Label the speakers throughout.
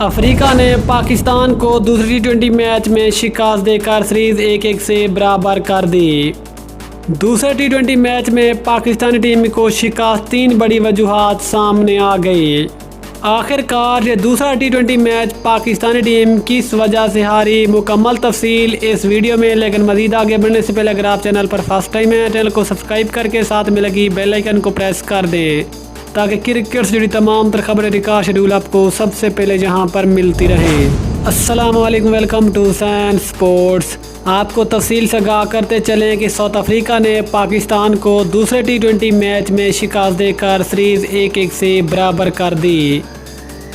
Speaker 1: Africa ने पाकिस्तान को दूसरी टी20 मैच में शिकस्त देकर सीरीज 1-1 से बराबर कर दी। दूसरे टी20 मैच में पाकिस्तानी टीम को शिकस्त 3 बड़ी वजूहात सामने आ गई। आखिरकार ये दूसरा टी20 मैच पाकिस्तानी टीम किस वजह से हारी, मुकम्मल तफसील इस वीडियो में। लेकिन मज़ीद आगे बढ़ने से पहले अगर आप चैनल पर फर्स्ट टाइम हैं, चैनल को सब्सक्राइब करके साथ में लगी बेल आइकन को प्रेस कर दें ताकि क्रिकेट से जुड़ी तमाम तर खबरें का शेड्यूल आपको सबसे पहले जहां पर मिलती रहे। अस्सलाम वालेकुम, वेलकम टू सैन स्पोर्ट्स। आपको तफसील से आगाह करते चलें कि साउथ अफ्रीका ने पाकिस्तान को दूसरे टी20 मैच में शिकस्त देकर सीरीज 1-1 से बराबर कर दी।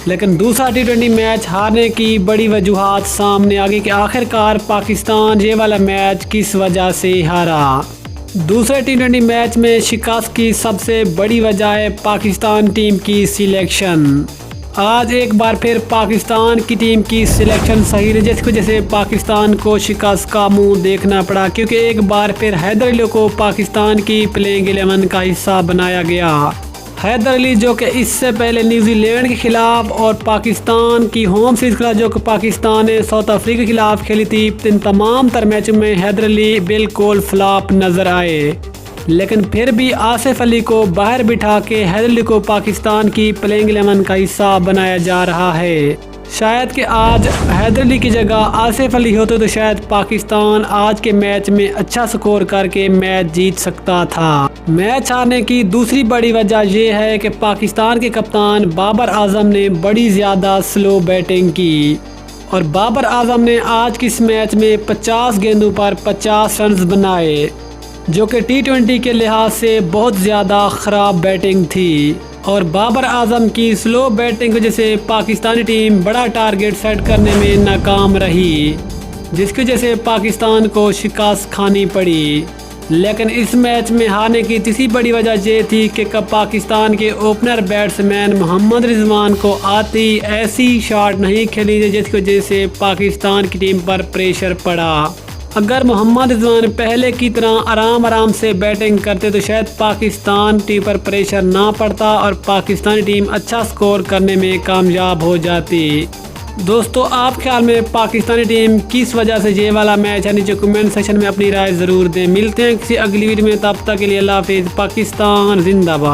Speaker 1: लेकिन दूसरा टी20 मैच हारने की बड़ी वजूहात सामने आ गई कि आखिरकार पाकिस्तान ये वाला मैच किस वजह से हारा। दूसरे टी20 मैच में शिकस्त की सबसे बड़ी वजह है पाकिस्तान टीम की सिलेक्शन। आज एक बार फिर पाकिस्तान की टीम की सिलेक्शन सही रही, जिसकी वजह से पाकिस्तान को शिकस्त का मुंह देखना पड़ा, क्योंकि एक बार फिर हैदर अली को पाकिस्तान की प्लेइंग 11 का हिस्सा बनाया गया। हैदर अली जो कि इससे पहले न्यूजीलैंड के खिलाफ और पाकिस्तान की होम सीरीज खिलाफ जो कि पाकिस्तान ने साउथ अफ्रीका के खिलाफ खेली थी, इन तमाम तर मैचों में हैदर अली बिल्कुल फ्लॉप नजर आए। लेकिन फिर भी आसिफ अली को बाहर बिठा के हैदर अली को पाकिस्तान की प्लेइंग 11 का हिस्सा बनाया जा रहा है। शायद कि आज हैदर अली की जगह आसिफ अली होते तो शायद पाकिस्तान आज के मैच में अच्छा स्कोर करके मैच जीत सकता था। मैच हारने की दूसरी बड़ी वजह यह है कि पाकिस्तान के कप्तान बाबर आजम ने बड़ी ज़्यादा स्लो बैटिंग की और बाबर आजम ने आज के इस मैच में 50 गेंदों पर 50 रन बनाए, जो कि टी20 के लिहाज से बहुत ज़्यादा ख़राब बैटिंग थी। और बाबर आजम की स्लो बैटिंग की वजह से पाकिस्तानी टीम बड़ा टारगेट सेट करने में नाकाम रही, जिसकी वजह से पाकिस्तान को शिकस्त खानी पड़ी। लेकिन इस मैच में हारने की तीसरी बड़ी वजह ये थी कि पाकिस्तान के ओपनर बैट्समैन मोहम्मद रिजवान को आती ऐसी शॉट नहीं खेली, जिसकी वजह से पाकिस्तान की टीम पर प्रेशर पड़ा। अगर मोहम्मद रिजवान पहले की तरह आराम से बैटिंग करते तो शायद पाकिस्तान टीम पर प्रेशर ना पड़ता और पाकिस्तानी टीम अच्छा स्कोर करने में कामयाब हो जाती। दोस्तों, आप ख्याल में पाकिस्तानी टीम किस वजह से ये वाला मैच है, नीचे कमेंट सेक्शन में अपनी राय ज़रूर दें। मिलते हैं किसी अगली वीडियो में, तब तक के लिए अल्लाह हाफिज़। पाकिस्तान जिंदाबाद।